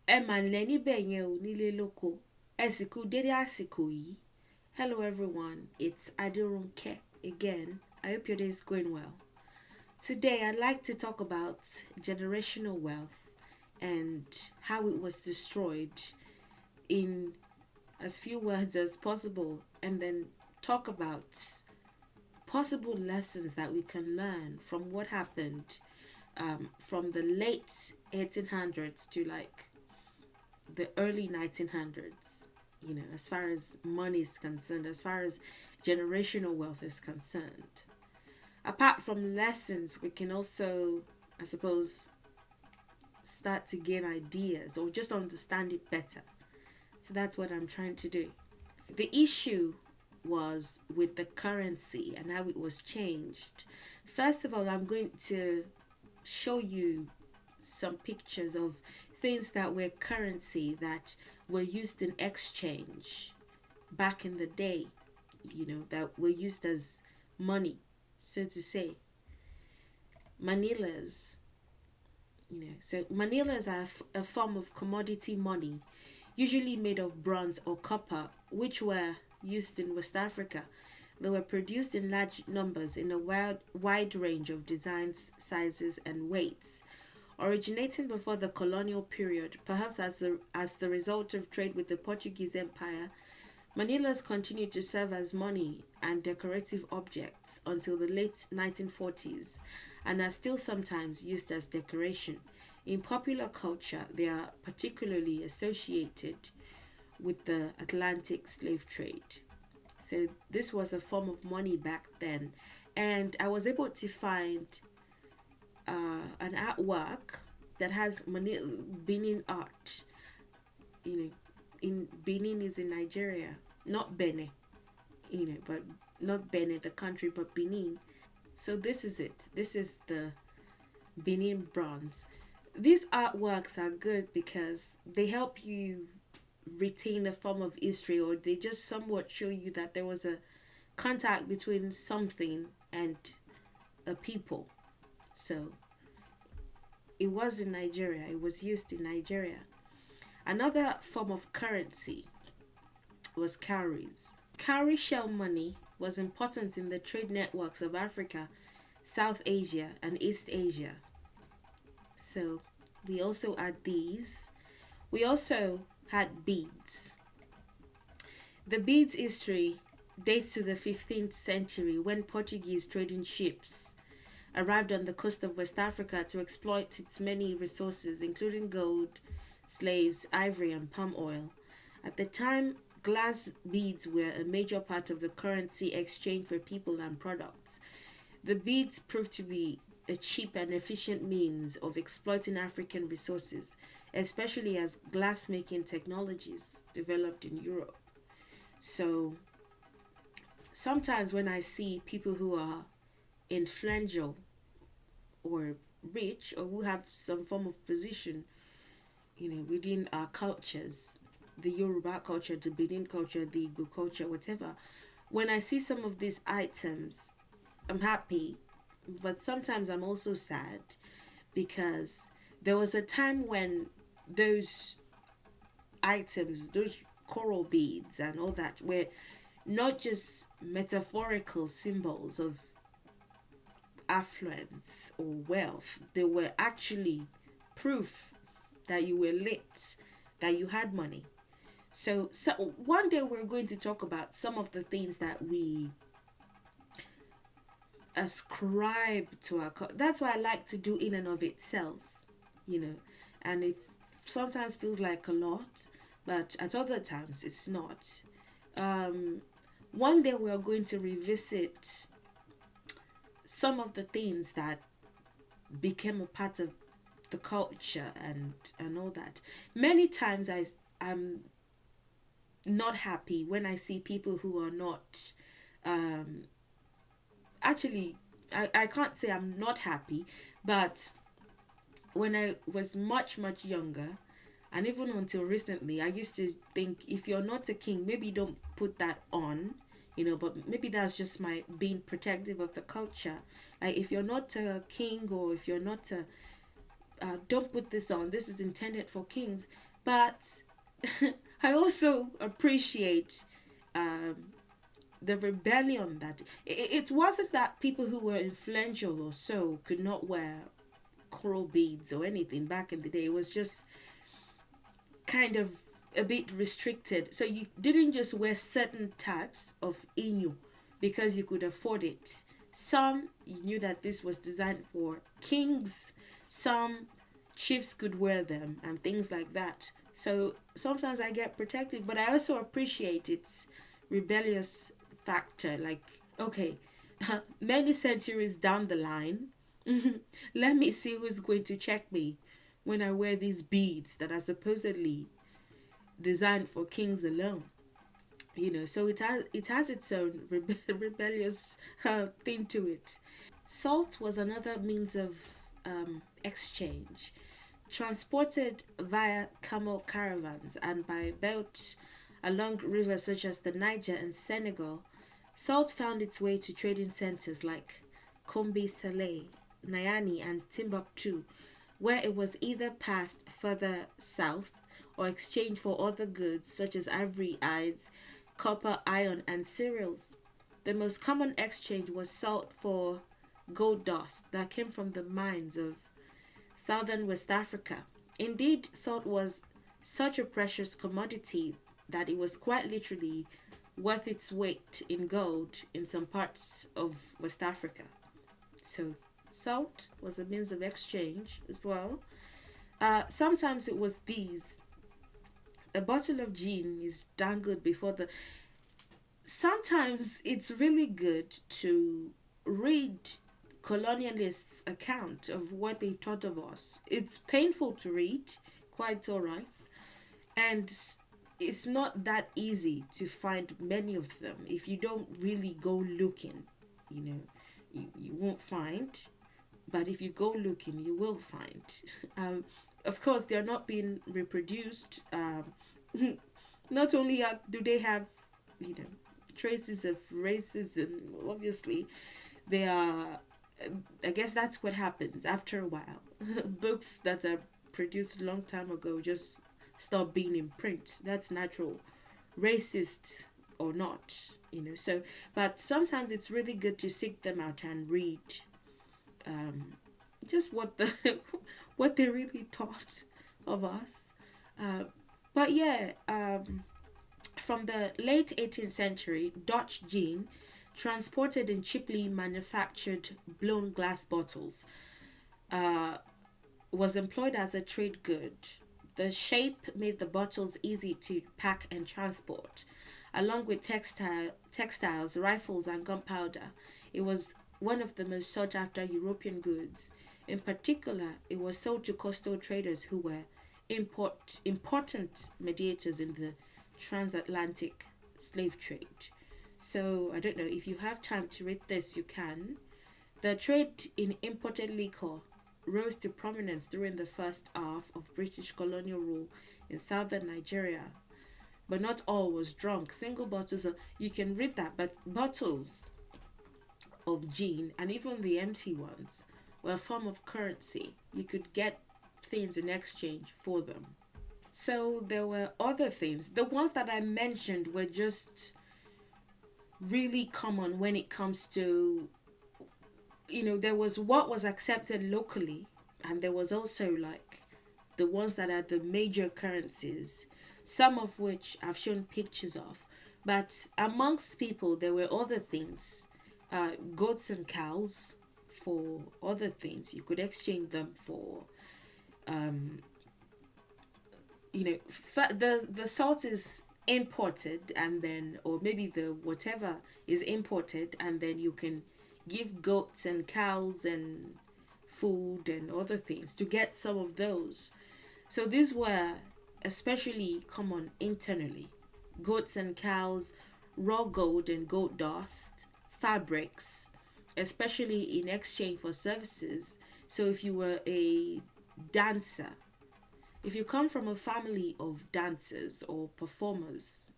Leni benye o nile loko. Esiku dede asiko yi. Hello everyone, it's Adirunke again. I hope your day is going well. Today I'd like to talk about generational wealth and how it was destroyed in as few words as possible, and then talk about possible lessons that we can learn from what happened from the late 1800s to like the early 1900s, as far as money is concerned, as far as generational wealth is concerned. Apart from lessons, we can also, I suppose, start to gain ideas or just understand it better. So that's what I'm trying to do. The issue was with the currency and how it was changed. First of all, I'm going to show you some pictures of things that were currency that were used in exchange back in the day, that were used as money, so to say. Manillas, so manillas are a form of commodity money, usually made of bronze or copper, which were used in West Africa. They were produced in large numbers in a wide range of designs, sizes, and weights. Originating before the colonial period, perhaps as the result of trade with the Portuguese Empire, manillas continued to serve as money and decorative objects until the late 1940s and are still sometimes used as decoration. In popular culture, they are particularly associated with the Atlantic slave trade. So, this was a form of money back then, and I was able to find an artwork that has Benin art. In Benin is in Nigeria, not Benin, but not Benin the country, but Benin. So this is it. This is the Benin bronze. These artworks are good because they help you retain a form of history, or they just somewhat show you that there was a contact between something and a people. So it was in Nigeria, it was used in Nigeria. Another form of currency was cowries. Cowrie shell money was important in the trade networks of Africa, South Asia, and East Asia. So we also had these. We also had beads. The beads history dates to the 15th century when Portuguese trading ships arrived on the coast of West Africa to exploit its many resources, including gold, slaves, ivory, and palm oil. At the time, glass beads were a major part of the currency exchange for people and products. The beads proved to be a cheap and efficient means of exploiting African resources, especially as glass-making technologies developed in Europe. So, sometimes when I see people who are influential or rich or who have some form of position, within our cultures, the Yoruba culture, the Benin culture, the Igbo culture, whatever, when I see some of these items, I'm happy, but sometimes I'm also sad because there was a time when those items, those coral beads and all that, were not just metaphorical symbols of affluence or wealth, they were actually proof that you were lit, that you had money. So one day we're going to talk about some of the things that we ascribe to our that's why I like to do in and of itself, and it sometimes feels like a lot, but at other times it's not. One day we are going to revisit some of the things that became a part of the culture and all that. Many times I'm not happy when I see people who are not actually I can't say I'm not happy, but when I was much younger, and even until recently, I used to think if you're not a king, maybe don't put that on, but maybe that's just my being protective of the culture. Like if you're not a king, or if you're not a don't put this on, this is intended for kings. But I also appreciate um, the rebellion that it wasn't that people who were influential or so could not wear coral beads or anything back in the day. It was just kind of a bit restricted. So you didn't just wear certain types of inu because you could afford it. Some you knew that this was designed for kings, some chiefs could wear them and things like that. So sometimes I get protected, but I also appreciate its rebellious factor. Like, okay, many centuries down the line, let me see who's going to check me when I wear these beads that are supposedly designed for kings alone. So it has its own rebellious thing to it. Salt was another means of exchange, transported via camel caravans and by boat along rivers such as the Niger and Senegal. Salt found its way to trading centers like Koumbi Saleh, Niani, and Timbuktu, where it was either passed further south or exchanged for other goods such as ivory, hides, copper, iron, and cereals. The most common exchange was salt for gold dust that came from the mines of southern West Africa. Indeed, salt was such a precious commodity that it was quite literally worth its weight in gold in some parts of West Africa. So, salt was a means of exchange as well. Sometimes it was these. A bottle of gin is dangled before the. Sometimes it's really good to read colonialists' account of what they thought of us. It's painful to read, quite alright, and it's not that easy to find many of them. If you don't really go looking, you won't find, but if you go looking, you will find. Of course, they're not being reproduced. Not only do they have, traces of racism, obviously, they are. I guess that's what happens after a while. Books that are produced a long time ago just stop being in print. That's natural, racist or not, So, but sometimes it's really good to seek them out and read just what the what they really thought of us. Uh, but yeah, from the late 18th century, Dutch gin, transported in cheaply manufactured blown glass bottles, uh, was employed as a trade good. The shape made the bottles easy to pack and transport. Along with textiles, rifles, and gunpowder, it was one of the most sought after European goods. In particular, it was sold to coastal traders who were important mediators in the transatlantic slave trade. So, I don't know, if you have time to read this, you can. The trade in imported liquor rose to prominence during the first half of British colonial rule in southern Nigeria. But not all was drunk. Single bottles of, you can read that, but bottles of gin and even the empty ones were a form of currency. You could get things in exchange for them. So there were other things. The ones that I mentioned were just really common when it comes to, there was what was accepted locally, and there was also like the ones that are the major currencies, some of which I've shown pictures of. But amongst people, there were other things, goats and cows for other things. You could exchange them for, the salt is imported, and then, or maybe the whatever is imported, and then you can give goats and cows and food and other things to get some of those. So these were especially common internally: goats and cows, raw gold and gold dust, fabrics, especially in exchange for services. So if you were a dancer, if you come from a family of dancers or performers,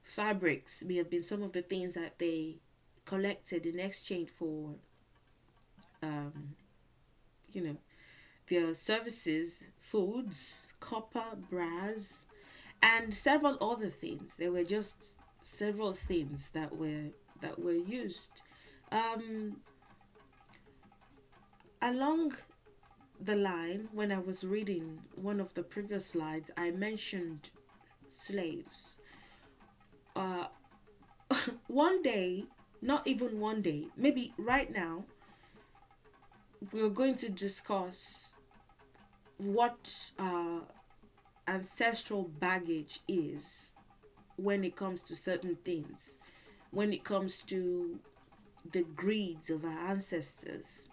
fabrics may have been some of the things that they collected in exchange for, um, their services, foods, copper, brass, and several other things. There were just several things that were used. Um, Along the line, when I was reading one of the previous slides, I mentioned slaves. Uh, One day, not even one day, maybe right now, we're going to discuss what ancestral baggage is when it comes to certain things, when it comes to the greeds of our ancestors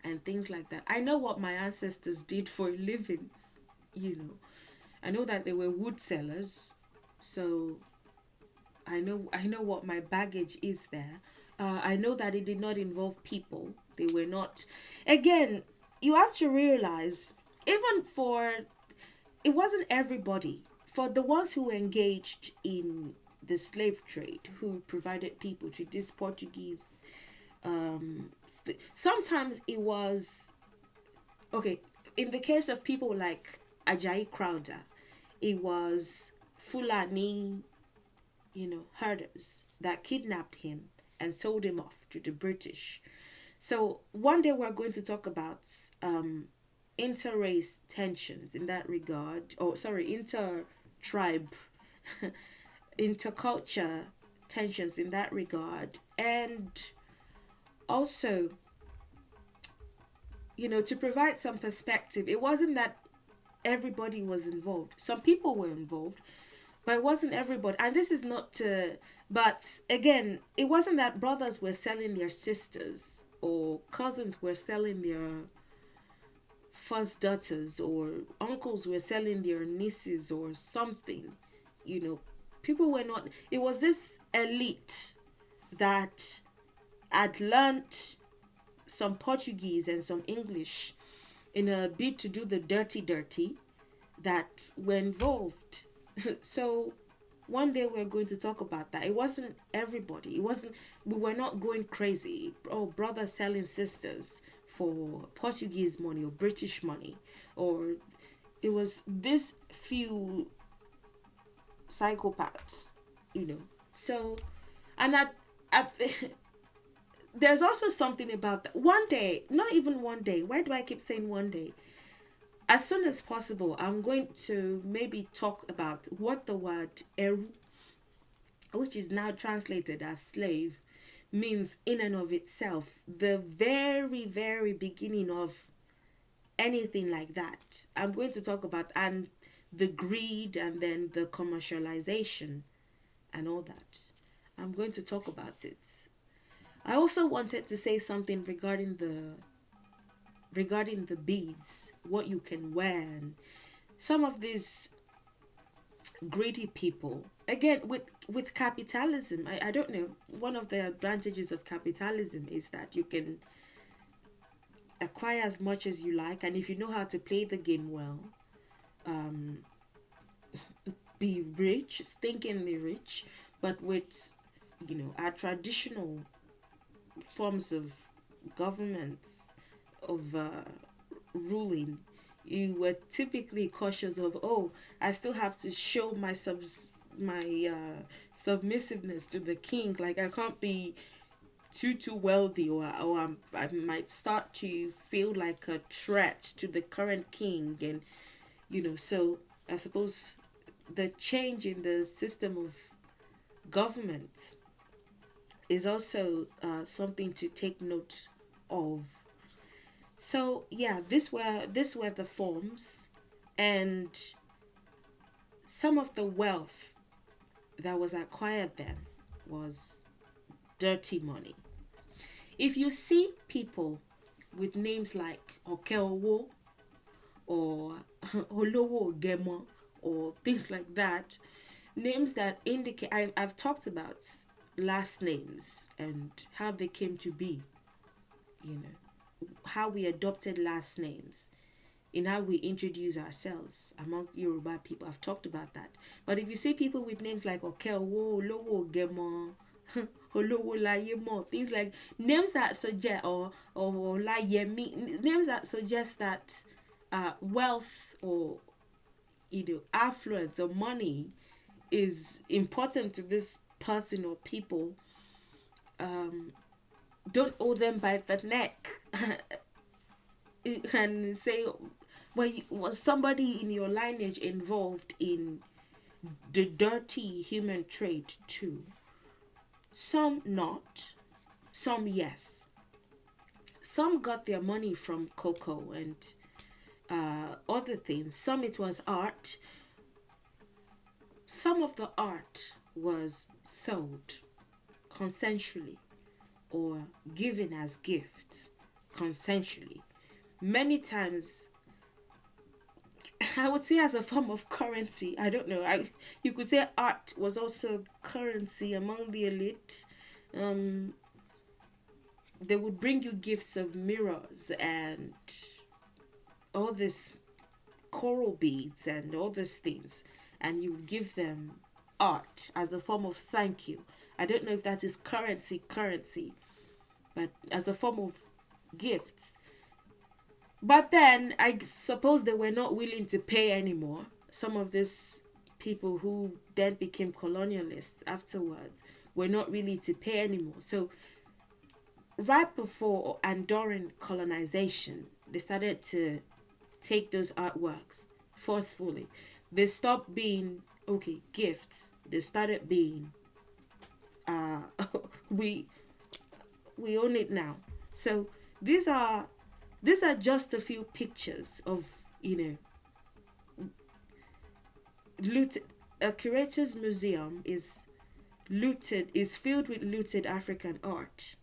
and things like that. I know what my ancestors did for a living, you know. I know that they were wood sellers, so I know what my baggage is there. I know that it did not involve people. They were not. Again, you have to realize, even for it wasn't everybody. For the ones who engaged in the slave trade, who provided people to these Portuguese, sometimes it was okay. In the case of people like Ajayi Crowder, it was Fulani, herders that kidnapped him and sold him off to the British. So one day we're going to talk about inter-race tensions in that regard. Oh, sorry, inter-tribe, interculture tensions in that regard. And also, to provide some perspective, it wasn't that everybody was involved. Some people were involved, but it wasn't everybody. And this is not to, but again, it wasn't that brothers were selling their sisters or cousins were selling their first daughters or uncles were selling their nieces or something. People were not, it was this elite that had learnt some Portuguese and some English in a bid to do the dirty that were involved. So one day we're going to talk about that. It wasn't everybody. We were not going crazy. Oh, brothers selling sisters for Portuguese money or British money. Or it was this few psychopaths. So, and at there's also something about that. One day, not even one day. Why do I keep saying one day? As soon as possible, I'm going to maybe talk about what the word eru, which is now translated as slave, means in and of itself. The very, very beginning of anything like that. I'm going to talk about, and the greed and then the commercialization and all that. I'm going to talk about it. I also wanted to say something regarding the beads, what you can wear, and some of these greedy people. Again, with capitalism, I don't know, one of the advantages of capitalism is that you can acquire as much as you like, and if you know how to play the game well, be rich, stinkingly rich. But with our traditional forms of government, of ruling, you were typically cautious of, oh, I still have to show my submissiveness to the king. Like, I can't be too wealthy, or I might start to feel like a threat to the current king. And so I suppose the change in the system of government is also something to take note of. So yeah, these were the forms, and some of the wealth that was acquired then was dirty money. If you see people with names like Okeowo or Olowo Gemo or things like that, names that indicate, I've talked about last names and how they came to be, how we adopted last names, in how we introduce ourselves among Yoruba people. I've talked about that. But if you see people with names like Okeowo, Olowo Gemo, Olowo Layemo, things like names that suggest, or Layemi, names that suggest that wealth or affluence or money is important to this person or people, don't owe them by the neck and say, well, was somebody in your lineage involved in the dirty human trade too? Some not, some yes. Some got their money from cocoa and other things. Some it was art. Some of the art was sold consensually or given as gifts consensually. Many times, I would say as a form of currency. I don't know. You could say art was also currency among the elite. They would bring you gifts of mirrors and all this coral beads and all these things, and you give them art as a form of thank you. I don't know if that is currency, but as a form of gifts. But then I suppose they were not willing to pay anymore. Some of these people who then became colonialists afterwards were not really to pay anymore. So right before and during colonization, they started to take those artworks forcefully. They stopped being gifts. They started being we own it now. So these are just a few pictures of looted. A curator's museum is filled with looted African art.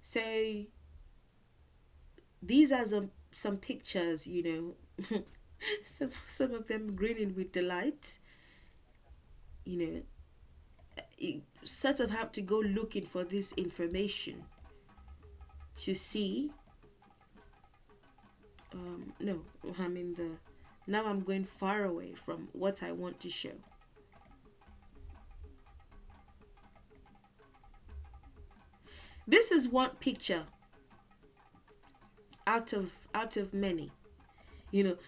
So these are some pictures, some of them grinning with delight. You sort of have to go looking for this information to see. No, now I'm going far away from what I want to show. This is one picture out of many.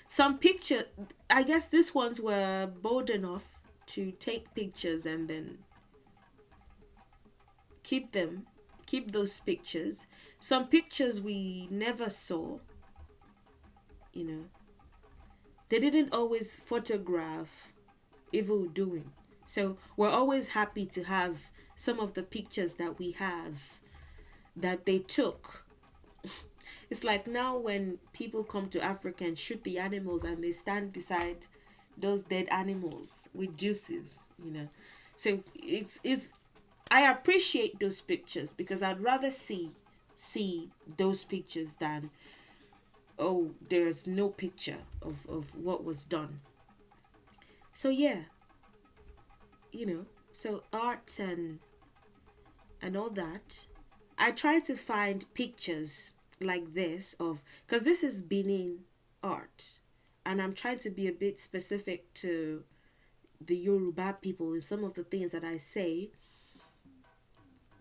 Some picture, I guess these ones were bold enough to take pictures and then keep those pictures. Some pictures we never saw. They didn't always photograph evil doing. So we're always happy to have some of the pictures that we have that they took. It's like now when people come to Africa and shoot the animals and they stand beside those dead animals with juices, So it's I appreciate those pictures because I'd rather see those pictures than there's no picture of what was done. So yeah, so art and all that. I try to find pictures like this because this is Benin art, and I'm trying to be a bit specific to the Yoruba people in some of the things that I say.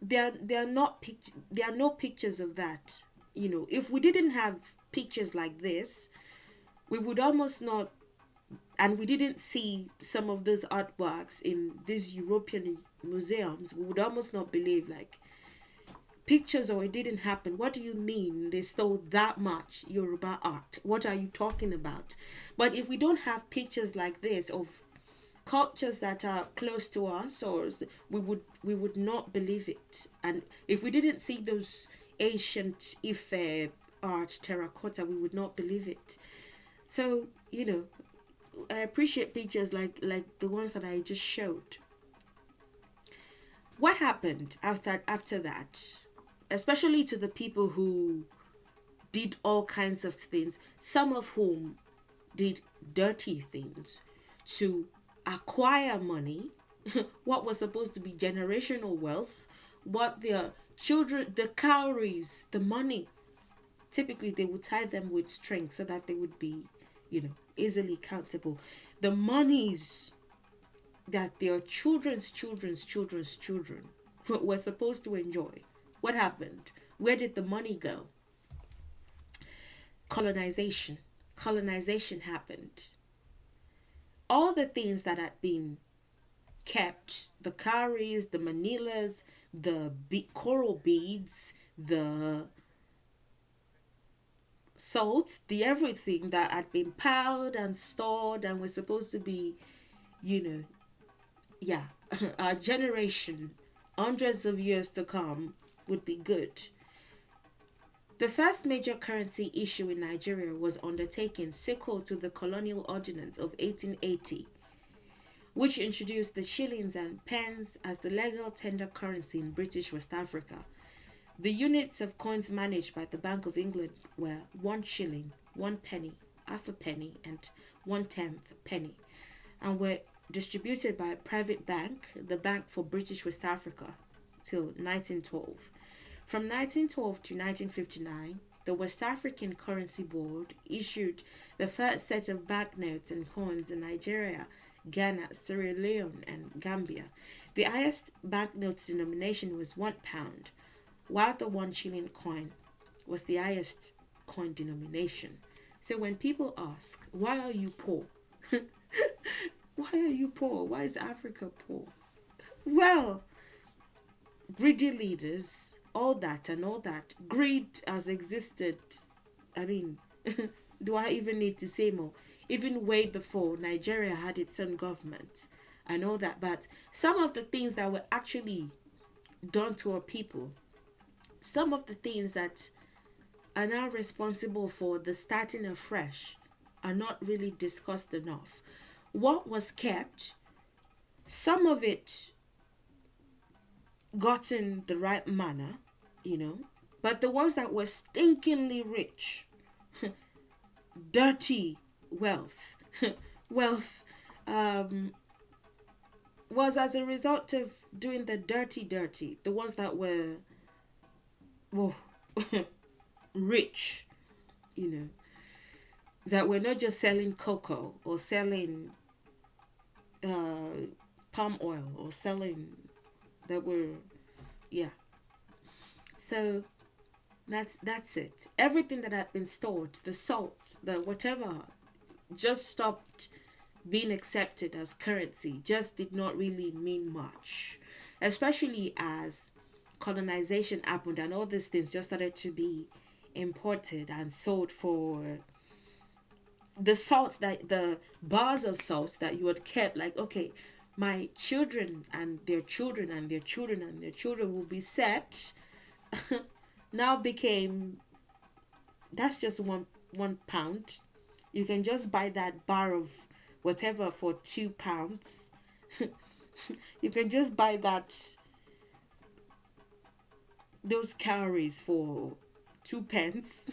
There are no pictures of that. If we didn't have pictures like this, we would almost not, and we didn't see some of those artworks in these European museums, we would almost not believe pictures or it didn't happen. What do you mean they stole that much Yoruba art? What are you talking about? But if we don't have pictures like this of cultures that are close to us, or we would not believe it. And if we didn't see those ancient Ife art, terracotta, we would not believe it. So I appreciate pictures like the ones that I just showed. What happened after that, especially to the people who did all kinds of things, some of whom did dirty things to acquire money, what was supposed to be generational wealth, what their children, the cowries, the money, typically they would tie them with string so that they would be, easily countable. The monies that their children's children were supposed to enjoy. What happened? Where did the money go? Colonization happened. all the things that had been kept, the cowries, the manillas, the coral beads, the salt, the everything that had been piled and stored and was supposed to be, you know, yeah, our generation, hundreds of years to come, would be good. The first major currency issue in Nigeria was undertaken sequel to the colonial ordinance of 1880, which introduced the shillings and pence as the legal tender currency in British West Africa. The units of coins managed by the Bank of England were 1 shilling, 1 penny, half a penny, and 1/10 penny, and were distributed by a private bank, the Bank for British West Africa, till 1912. From 1912 to 1959, the West African Currency Board issued the first set of banknotes and coins in Nigeria, Ghana, Sierra Leone, and Gambia. The highest banknotes denomination was £1, while the 1 shilling coin was the highest coin denomination. So when people ask, why are you poor? Why are you poor? Why is Africa poor? Well, greedy leaders, all that and all that. Greed has existed. I mean, do I even need to say more? Even way before Nigeria had its own government and all that. But some of the things that were actually done to our people, some of the things that are now responsible for the starting afresh, are not really discussed enough. What was kept, some of it got in the right manner, but the ones that were stinkingly rich, dirty wealth, wealth was as a result of doing the dirty, the ones that were rich, that were not just selling cocoa or selling palm oil or selling, that were, yeah. So that's it. Everything that had been stored, the salt, the whatever, just stopped being accepted as currency, just did not really mean much, especially as colonization happened and all these things just started to be imported and sold for the salt, that the bars of salt that you had kept, like, okay, my children and their children and their children and their children will be set, now became, that's just one pound. You can just buy that bar of whatever for £2. You can just buy those calories for 2 pence,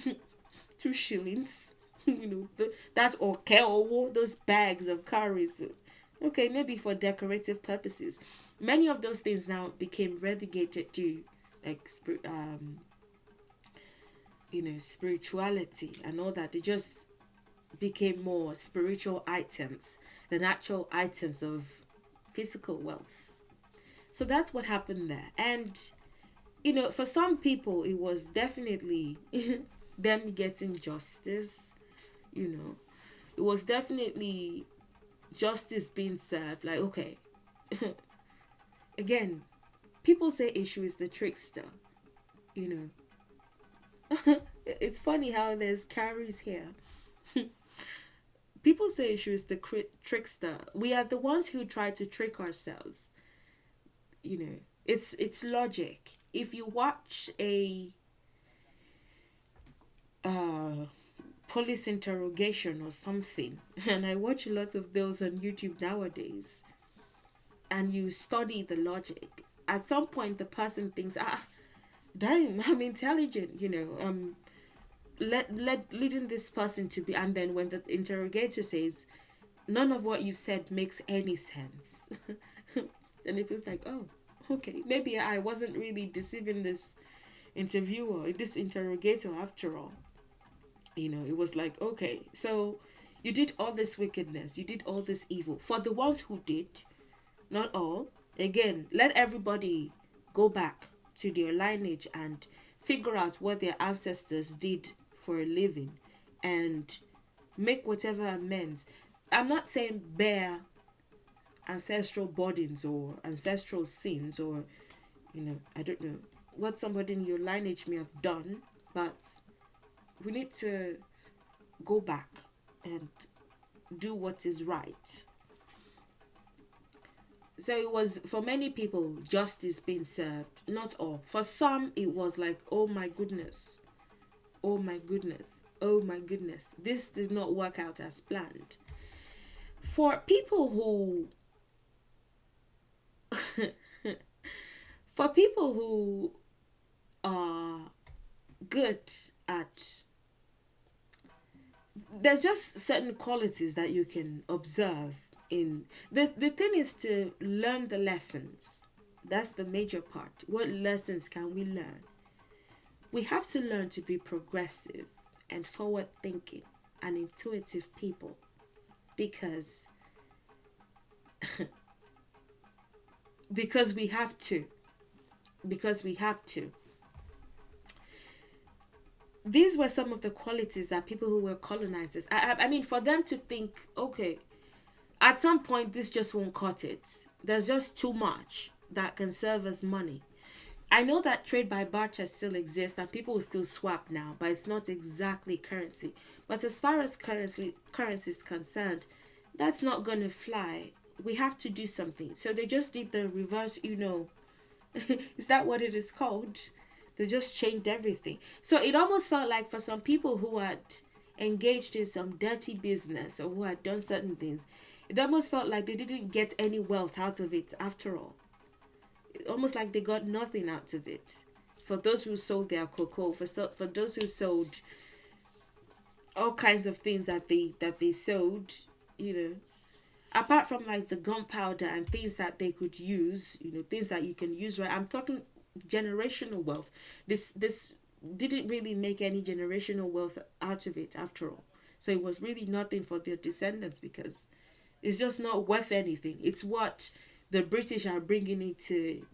2 shillings. That's okay. Or those bags of calories. Okay, maybe for decorative purposes. Many of those things now became relegated to like spirituality and all that. They just became more spiritual items than actual items of physical wealth. So that's what happened there. And for some people it was definitely them getting justice. It was definitely justice being served. Like, okay, again, people say issue is the trickster. It's funny how there's carries here. People say issue is the trickster. We are the ones who try to trick ourselves. It's logic. If you watch a police interrogation or something, and I watch a lot of those on YouTube nowadays, and you study the logic, at some point the person thinks, damn, I'm intelligent, leading this person to be, and then when the interrogator says none of what you've said makes any sense, then it feels like, oh, okay, maybe I wasn't really deceiving this interviewer, this interrogator after all. It was like, okay, so you did all this wickedness, you did all this evil. For the ones who did, not all, again, let everybody go back to their lineage and figure out what their ancestors did for a living and make whatever amends. I'm not saying bear ancestral burdens or ancestral sins, or I don't know what somebody in your lineage may have done, but we need to go back and do what is right. So it was, for many people, justice being served. Not all. For some, it was like, oh my goodness, oh my goodness, oh my goodness, this did not work out as planned. For people who for people who are good at, there's just certain qualities that you can observe in the thing is to learn the lessons. That's the major part. What lessons can we learn? We have to learn to be progressive and forward thinking and intuitive people, because because we have to. Because we have to. These were some of the qualities that people who were colonizers, I mean, for them to think, okay, at some point this just won't cut it. There's just too much that can serve as money. I know that trade by barter still exists and people will still swap now, but it's not exactly currency. But as far as currency is concerned, that's not going to fly. We have to do something. So they just did the reverse, is that what it is called? They just changed everything. So it almost felt like for some people who had engaged in some dirty business or who had done certain things, it almost felt like they didn't get any wealth out of it after all. Almost like they got nothing out of it. For those who sold their cocoa, for those who sold all kinds of things that they sold, apart from like the gunpowder and things that they could use, things that you can use, right? I'm talking generational wealth. This didn't really make any generational wealth out of it after all. So it was really nothing for their descendants, because it's just not worth anything. It's what the British are bringing into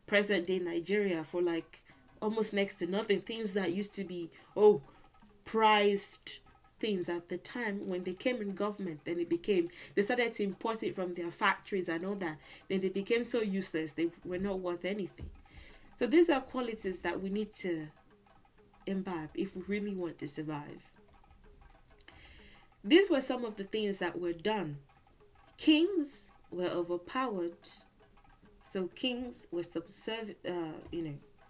present day Nigeria for like almost next to nothing. Things that used to be prized things at the time when they came in government, then they started to import it from their factories and all that. Then they became so useless, they were not worth anything. So these are qualities that we need to imbibe if we really want to survive. These were some of the things that were done. Kings were overpowered, so kings were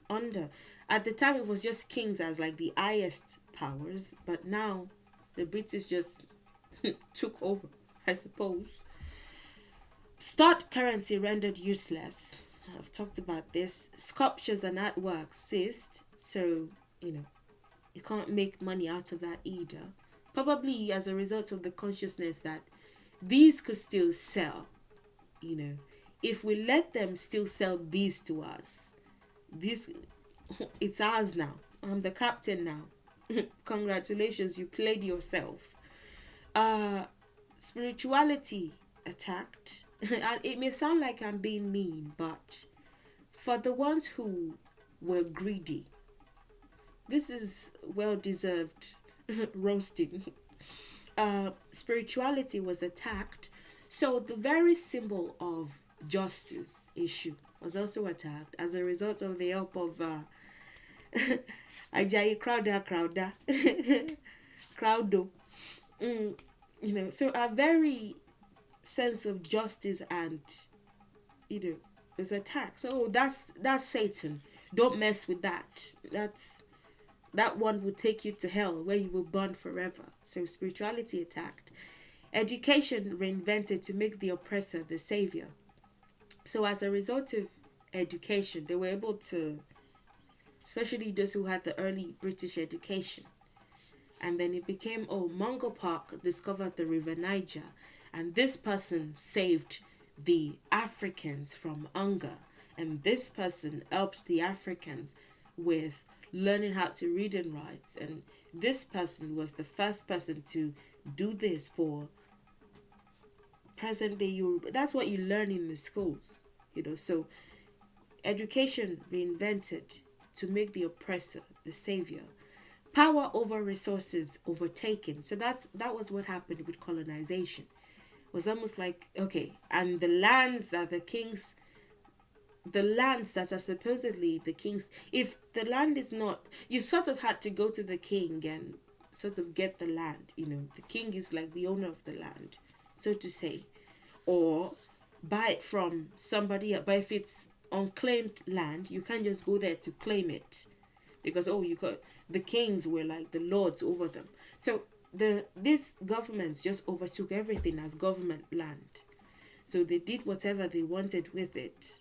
under. At the time, it was just kings as like the highest powers, but now the British just took over, I suppose. Stud currency rendered useless. I've talked about this. Sculptures and artworks ceased, so you can't make money out of that either. Probably as a result of the consciousness that these could still sell. If we let them still sell these to us, it's ours now. I'm the captain now. Congratulations, you played yourself. Spirituality attacked. And it may sound like I'm being mean, but for the ones who were greedy, this is well-deserved roasting. Spirituality was attacked. So the very symbol of justice issue was also attacked as a result of the help of Ajayi Crowdo. So our very sense of justice and is attacked. So that's Satan. Don't mess with that. That one will take you to hell where you will burn forever. So spirituality attacked. Education reinvented to make the oppressor the savior. So as a result of education, they were able to, especially those who had the early British education. And then it became, Mungo Park discovered the river Niger. And this person saved the Africans from hunger. And this person helped the Africans with learning how to read and write. And this person was the first person to do this for present day Yoruba. That's what you learn in the schools, So education reinvented to make the oppressor the savior. Power over resources overtaken. So that was what happened with colonization. It was almost like, okay, and the lands that are supposedly the king's, if the land is not, you sort of had to go to the king and sort of get the land. The king is like the owner of the land, so to say, or buy it from somebody else. But if it's unclaimed land, you can't just go there to claim it, because the kings were like the lords over them. So these governments just overtook everything as government land. So they did whatever they wanted with it.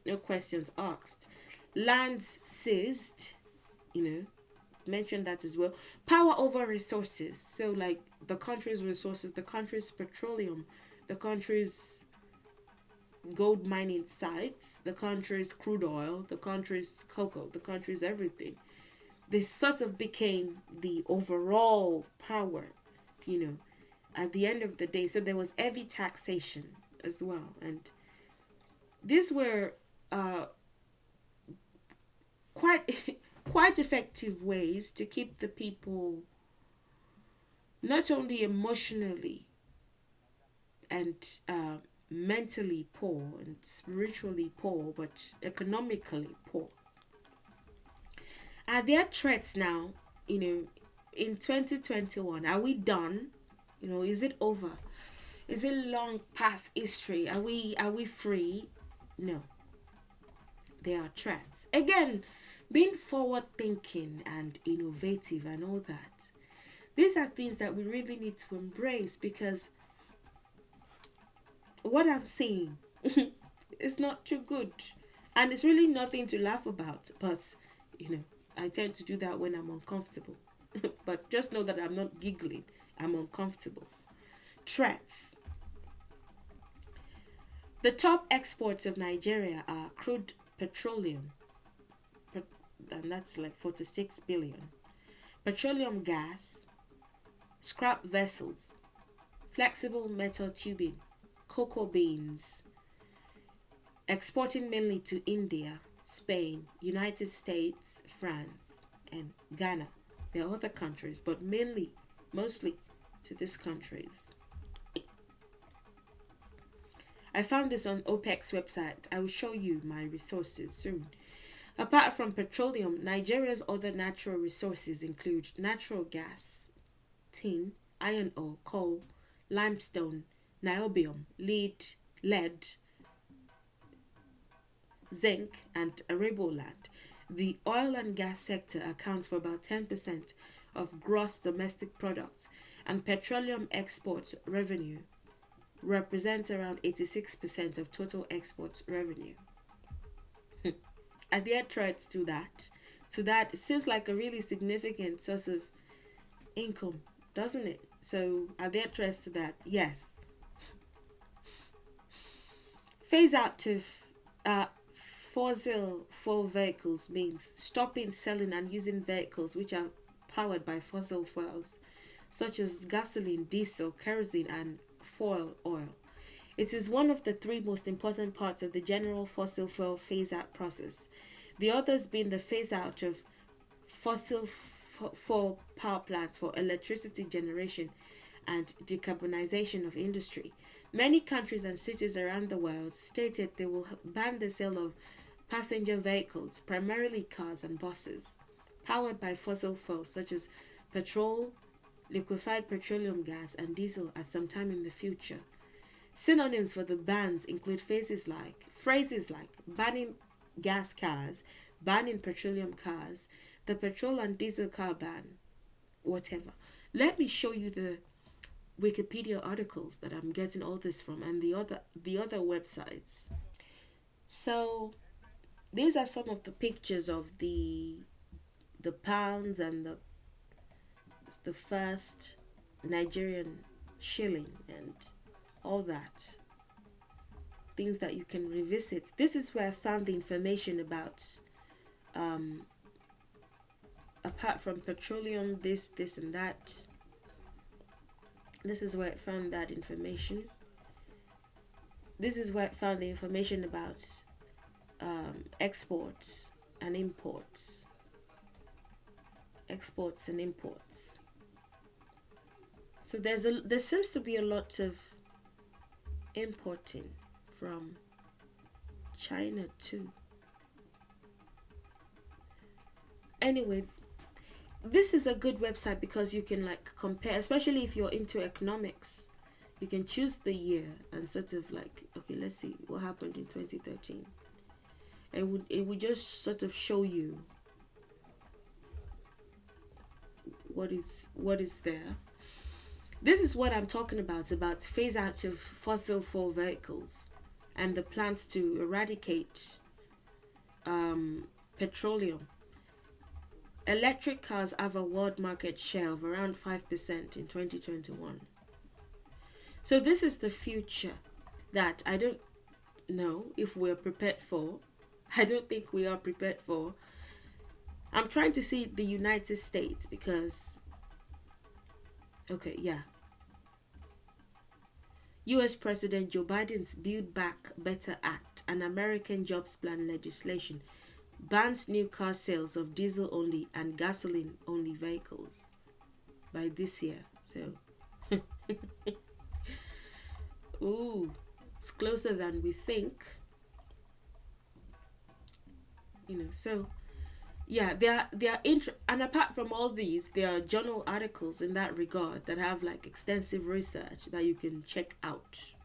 No questions asked. Lands seized, mentioned that as well. Power over resources. So like the country's resources, the country's petroleum, the country's gold mining sites, the country's crude oil, the country's cocoa, the country's everything. This sort of became the overall power, at the end of the day. So there was heavy taxation as well. And these were quite quite effective ways to keep the people not only emotionally and mentally poor and spiritually poor, but economically poor. Are there threats now, in 2021? Are we done? Is it over? Is it long past history? Are we free? No. There are threats. Again, being forward thinking and innovative and all that. These are things that we really need to embrace, because what I'm seeing is not too good. And it's really nothing to laugh about. But, I tend to do that when I'm uncomfortable. But just know that I'm not giggling. I'm uncomfortable. Threats. The top exports of Nigeria are crude petroleum, and that's like 46 billion. Petroleum gas, scrap vessels, flexible metal tubing, cocoa beans, exporting mainly to India, Spain, United States, France, and Ghana. There are other countries, but mostly to these countries. I found this on OPEC's website. I will show you my resources soon. Apart from petroleum, Nigeria's other natural resources include natural gas, tin, iron ore, coal, limestone, niobium, lead, zinc, and arable land. The oil and gas sector accounts for about 10% of gross domestic product, and petroleum export revenue represents around 86% of total export revenue. Are there threats to that? It seems like a really significant source of income, doesn't it? So are there threats to that? Yes. Phase out of fossil fuel vehicles means stopping selling and using vehicles which are powered by fossil fuels, such as gasoline, diesel, kerosene, and fuel oil. It is one of the three most important parts of the general fossil fuel phase-out process. The others being the phase-out of fossil fuel power plants for electricity generation and decarbonization of industry. Many countries and cities around the world stated they will ban the sale of passenger vehicles, primarily cars and buses, powered by fossil fuels such as petrol, liquefied petroleum gas, and diesel at some time in the future. Synonyms for the bans include phrases like banning gas cars, banning petroleum cars, the petrol and diesel car ban, whatever. Let me show you the Wikipedia articles that I'm getting all this from, and the other websites. So these are some of the pictures of the pounds and the first Nigerian shilling and all that. Things that you can revisit. This is where I found the information about apart from petroleum, this and that. This is where I found that information. This is where I found the information about exports and imports. exports and imports. So there seems to be a lot of importing from China too. Anyway, this is a good website because you can like compare, especially if you're into economics. You can choose the year and sort of like, okay, let's see what happened in 2013. And it would just sort of show you what is there. This is what I'm talking about. It's about phase out of fossil fuel vehicles and the plans to eradicate petroleum. Electric cars have a world market share of around 5% in 2021. So this is the future that I don't know if we're prepared for. I don't think we are prepared for. I'm trying to see the United States because, okay, yeah. US President Joe Biden's Build Back Better Act, an American jobs plan legislation, bans new car sales of diesel-only and gasoline-only vehicles by this year. So, ooh, it's closer than we think. So, yeah, they are and apart from all these, there are journal articles in that regard that have like extensive research that you can check out.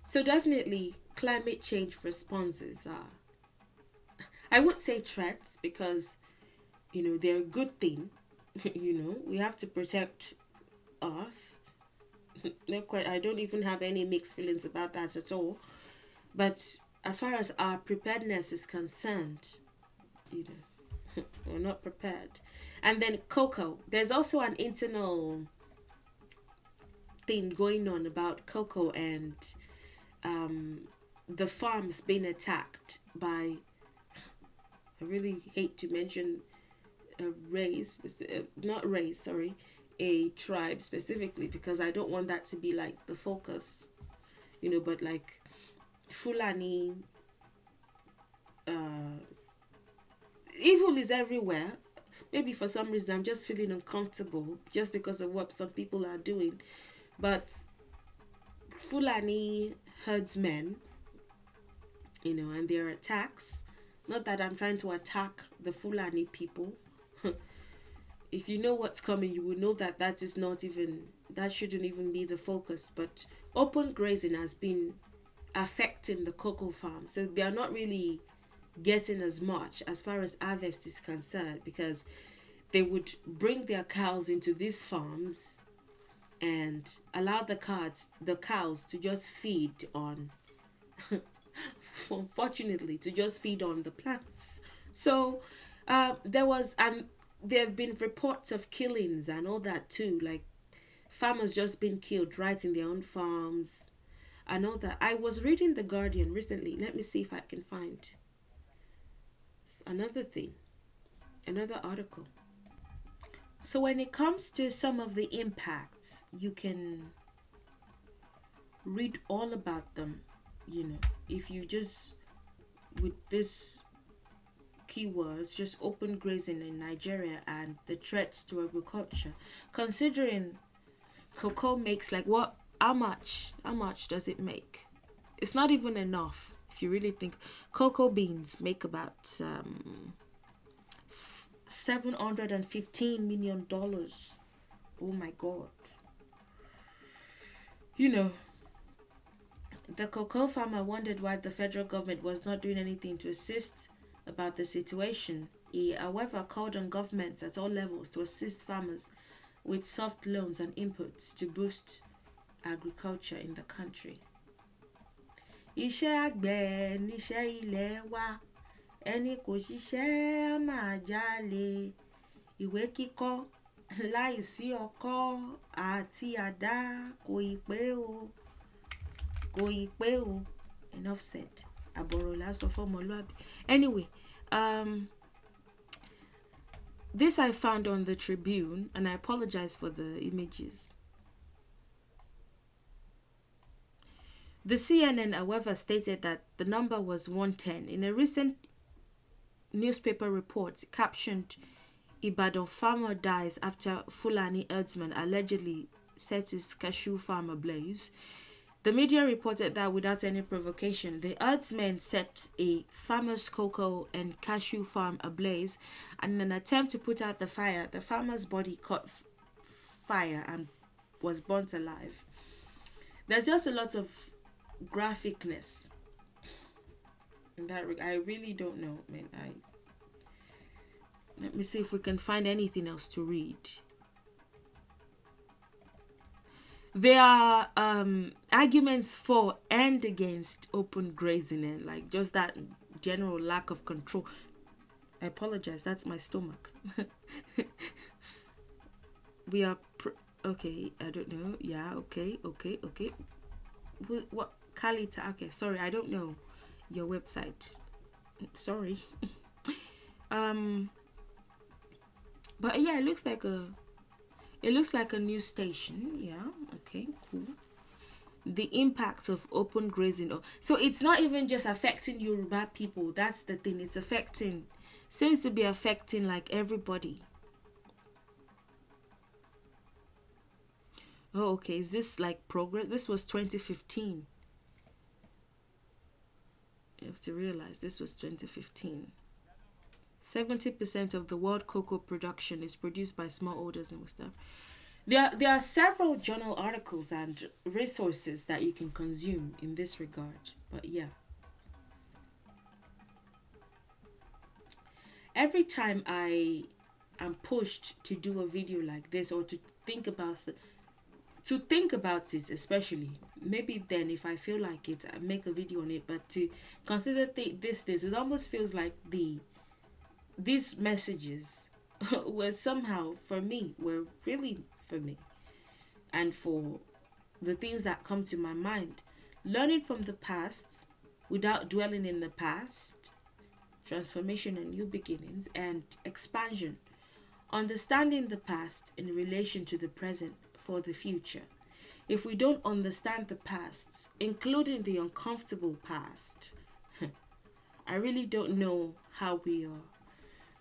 So definitely, climate change responses are, I would say threats because, they're a good thing. We have to protect Earth. I don't even have any mixed feelings about that at all. But as far as our preparedness is concerned, we're not prepared. And then cocoa. There's also an internal thing going on about cocoa and the farms being attacked by, I really hate to mention a tribe specifically because I don't want that to be like the focus, but like Fulani, evil is everywhere. Maybe for some reason I'm just feeling uncomfortable just because of what some people are doing, but Fulani herdsmen, and their attacks. Not that I'm trying to attack the Fulani people. If you know what's coming, you will know that that shouldn't even be the focus. But open grazing has been affecting the cocoa farm. So they are not really getting as much as far as harvest is concerned because they would bring their cows into these farms and allow the cows to just feed on unfortunately to just feed on the plants. So there have been reports of killings and all that too, like farmers just being killed right in their own farms and all that. I was reading The Guardian recently. Let me see if I can find another article. So when it comes to some of the impacts, you can read all about them, if you just, with this keywords, just open grazing in Nigeria and the threats to agriculture. Considering cocoa makes like how much does it make? It's not even enough if you really think. Cocoa beans make about $715 million. Oh my God. The cocoa farmer wondered why the federal government was not doing anything to assist about the situation. He, however, called on governments at all levels to assist farmers with soft loans and inputs to boost agriculture in the country. Iṣẹ́ àgbẹ̀ níṣẹ́ ilé wa, ẹni kò ṣiṣẹ́ á máa jalè. Ìwé kíkọ́ láìsí ọkọ́ àti àdá kò ì pé o. Enough said. Anyway, this I found on the Tribune, and I apologize for the images. The CNN, however, stated that the number was 110. In a recent newspaper reports captioned Ibadan farmer dies after Fulani herdsman allegedly set his cashew farm ablaze. The media reported that without any provocation, the herdsmen set a farmer's cocoa and cashew farm ablaze, and in an attempt to put out the fire, the farmer's body caught fire and was burnt alive. There's just a lot of graphicness in that. I really don't know, man. Let me see if we can find anything else to read. There are arguments for and against open grazing, and like just that general lack of control. I apologize, that's my stomach. We are okay, I don't know. Yeah, okay. What Kalita? Okay, sorry, I don't know your website. Sorry. But yeah, it looks like a news station. Yeah, okay, cool. The impacts of open grazing. So it's not even just affecting Yoruba people. That's the thing. It's seems to be affecting like everybody. Oh, okay. Is this like progress? This was 2015. You have to realize this was 2015. 70% of the world cocoa production is produced by smallholders in West Africa. There are several journal articles and resources that you can consume in this regard. But yeah. Every time I am pushed to do a video like this or to think about it, especially, maybe then if I feel like it, I make a video on it, but to consider this, it almost feels like these messages were somehow were really for me and for the things that come to my mind. Learning from the past without dwelling in the past, transformation and new beginnings, and expansion. Understanding the past in relation to the present for the future. If we don't understand the past, including the uncomfortable past, I really don't know how we are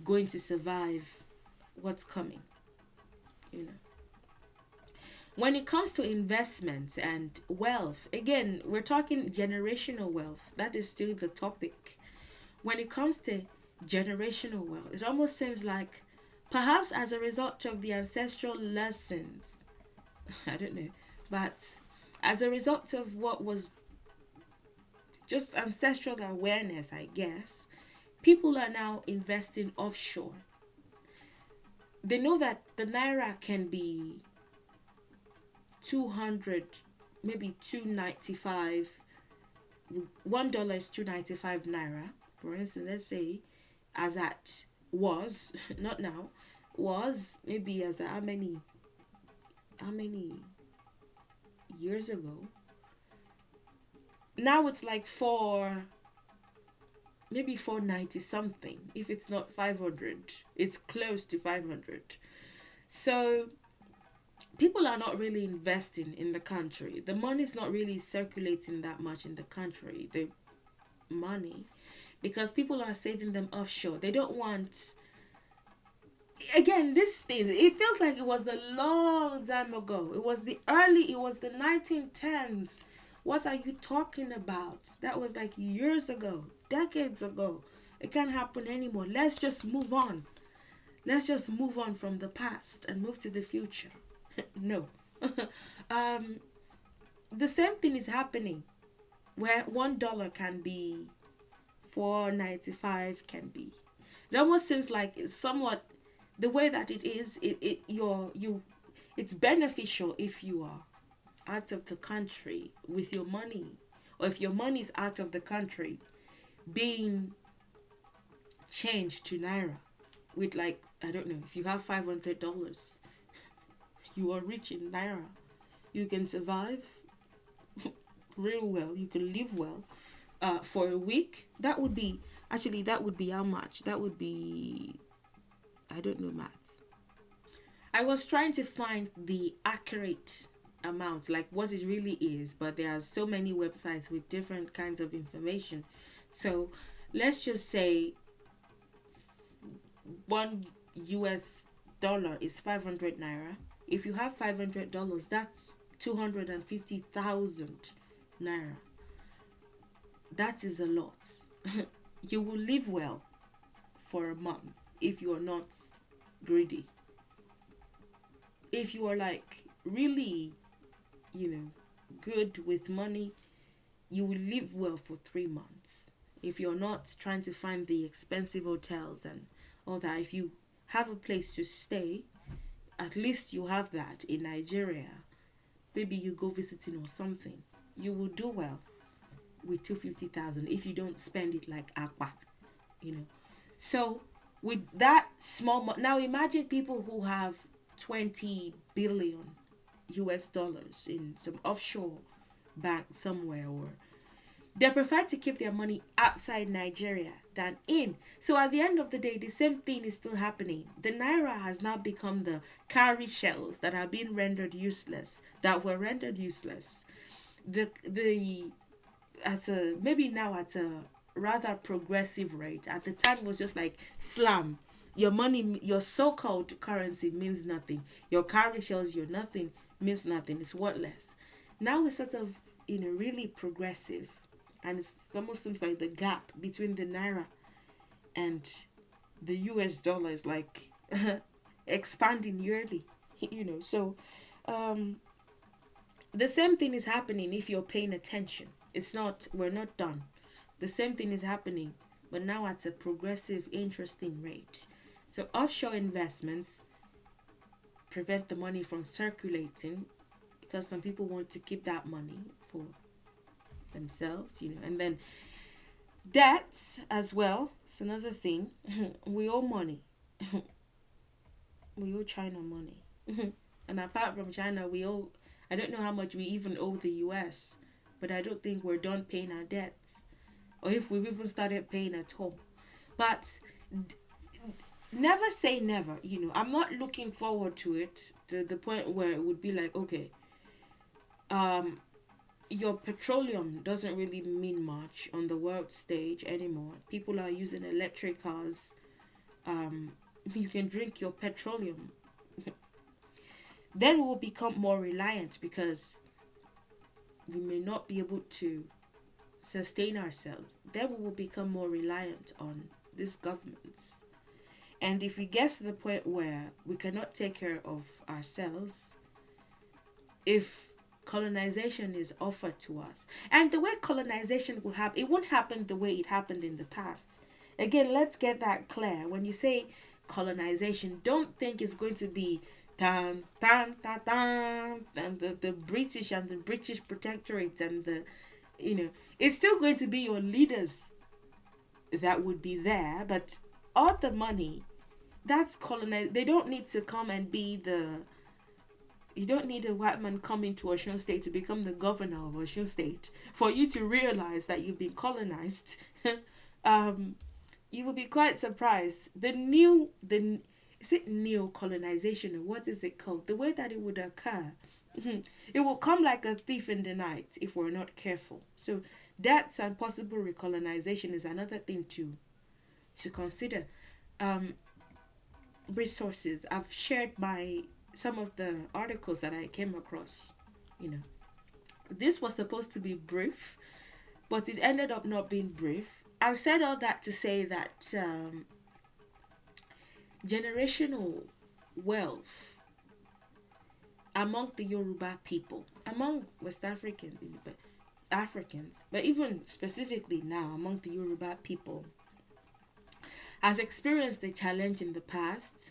going to survive what's coming, When it comes to investments and wealth, again, we're talking generational wealth. That is still the topic. When it comes to generational wealth, it almost seems like perhaps as a result of the ancestral lessons, I don't know, but as a result of what was just ancestral awareness, I guess, people are now investing offshore. They know that the naira can be 200, maybe 295. $1 is 295 naira. For instance, let's say not now, was maybe as at how many years ago. Now it's like maybe 490 something. If it's not 500, it's close to 500. So people are not really investing in the country. The money is not really circulating that much in the country, the money, because people are saving them offshore. They don't want, again, this thing, it feels like it was a long time ago. It was the 1910s. What are you talking about? That was like years ago, decades ago. It can't happen anymore. Let's just move on. Let's just move on from the past and move to the future. No. The same thing is happening where $1 can be $4.95 can be. It almost seems like it's somewhat the way that it is. It's beneficial if you are out of the country with your money, or if your money is out of the country, being changed to naira with, like, I don't know, if you have $500, you are rich in naira. You can survive real well. You can live well for a week. That would be how much? That would be, I don't know maths. I was trying to find the accurate amount, like what it really is, but there are so many websites with different kinds of information. So let's just say $1 is 500 naira. If you have $500, that's 250,000 naira. That is a lot. You will live well for a month if you are not greedy. If you are like really, good with money, you will live well for 3 months. If you're not trying to find the expensive hotels and all that, if you have a place to stay, at least you have that in Nigeria. Maybe you go visiting or something, you will do well with 250,000 if you don't spend it like akpa. So with that now imagine people who have 20 billion US dollars in some offshore bank somewhere, or they prefer to keep their money outside Nigeria than in. So at the end of the day, the same thing is still happening. The naira has now become the cowrie shells that are being rendered useless, that were rendered useless. The maybe now at a rather progressive rate. At the time, it was just like slam. Your money, your so-called currency means nothing. Your cowrie shells, your nothing means nothing. It's worthless. Now it's sort of really progressive, and it almost seems like the gap between the naira and the US dollar is like expanding yearly. So the same thing is happening if you're paying attention. We're not done. The same thing is happening, but now at a progressive, interesting rate. So offshore investments prevent the money from circulating because some people want to keep that money for themselves, and then debts as well. It's another thing. We owe money. We owe China money. And apart from China, I don't know how much we even owe the US, but I don't think we're done paying our debts, or if we've even started paying at all. But never say never. I'm not looking forward to it to the point where it would be like, okay, your petroleum doesn't really mean much on the world stage anymore. People are using electric cars. You can drink your petroleum. Then we'll become more reliant because we may not be able to sustain ourselves. Then we will become more reliant on these governments. And if we get to the point where we cannot take care of ourselves, if colonization is offered to us, and the way colonization will happen, it won't happen the way it happened in the past. Again, let's get that clear. When you say colonization, don't think it's going to be tan tan tan tan and the British and the British protectorate and it's still going to be your leaders that would be there, but all the money, that's colonized. They don't need to come and be you don't need a white man coming to Osun State to become the governor of Osun State for you to realize that you've been colonized. You will be quite surprised. Is it neo colonization, or what is it called? The way that it would occur, it will come like a thief in the night if we're not careful. So debts and possible recolonization is another thing to consider. Resources. I've shared some of the articles that I came across. This was supposed to be brief, but it ended up not being brief. I've said all that to say that generational wealth among the Yoruba people, among West Africans, but even specifically now among the Yoruba people, has experienced a challenge in the past,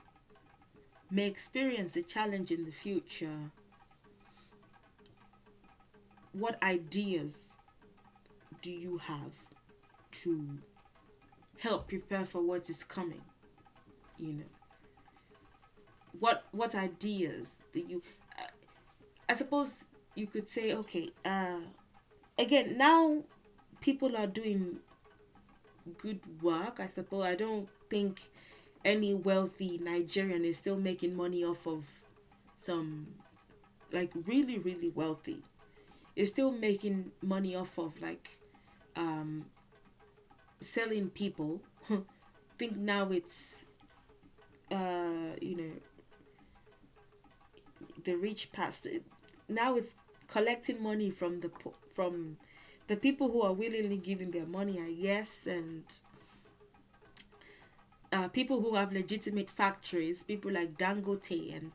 may experience a challenge in the future. What ideas do you have to help prepare for what is coming? What ideas do you I suppose you could say, okay, again, now people are doing good work, I suppose. I don't think any wealthy Nigerian is still making money off of some, like, really, really wealthy. Is still making money off of, like, selling people. Think now it's you know, the rich past. Now it's collecting money from from the people who are willingly giving their money, I guess, and people who have legitimate factories, people like Dangote, and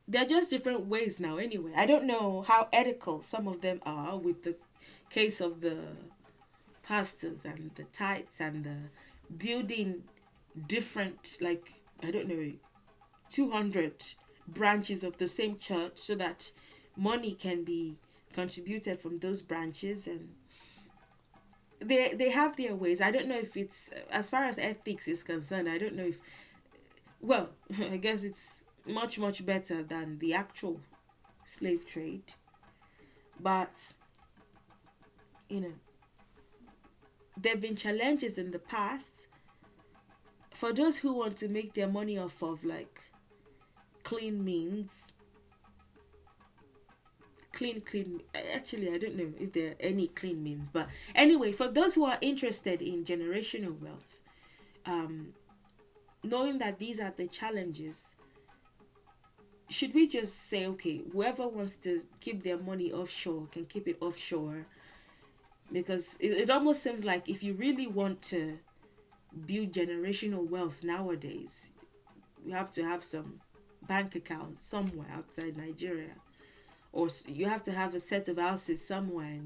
they're just different ways now. Anyway, I don't know how ethical some of them are with the case of the pastors and the tithes and the building different, like, I don't know, 200 branches of the same church so that money can be contributed from those branches, and they have their ways. I don't know if it's, as far as ethics is concerned, I don't know if, well, I guess it's much better than the actual slave trade, but you know, there have been challenges in the past for those who want to make their money off of like clean means. Clean, actually I don't know if there are any clean means, but anyway, for those who are interested in generational wealth, knowing that these are the challenges, should we just say, okay, whoever wants to keep their money offshore can keep it offshore? Because it almost seems like if you really want to build generational wealth nowadays, you have to have some bank account somewhere outside Nigeria, or you have to have a set of houses somewhere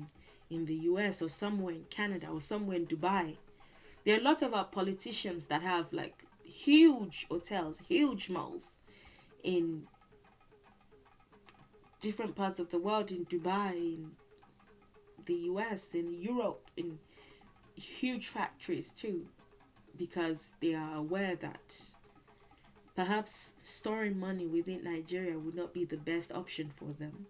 in the US, or somewhere in Canada, or somewhere in Dubai. There are lots of our politicians that have like huge hotels, huge malls in different parts of the world, in Dubai, in the US, in Europe, in huge factories too, because they are aware that perhaps storing money within Nigeria would not be the best option for them.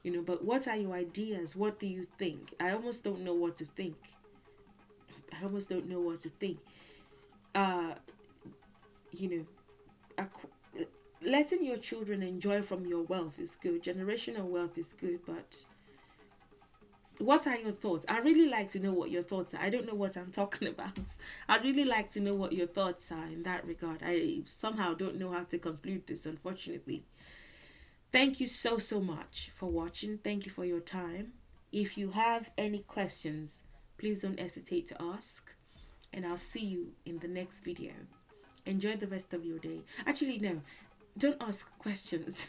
You know, but what are your ideas? What do you think? I almost don't know what to think. You know, letting your children enjoy from your wealth is good. Generational wealth is good, but what are your thoughts? I really like to know what your thoughts are. I don't know what I'm talking about. I'd really like to know what your thoughts are in that regard. I somehow don't know how to conclude this, unfortunately. Thank you so much for watching. Thank you for your time. If you have any questions, please don't hesitate to ask, and I'll see you in the next video. Enjoy the rest of your day. Actually, no, don't ask questions.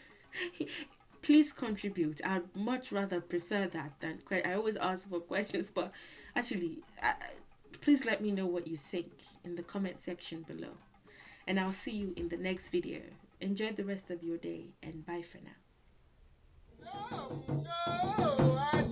Please contribute. I'd much rather prefer that than I always ask for questions, but actually, please let me know what you think in the comment section below, and I'll see you in the next video. Enjoy the rest of your day, and bye for now. No,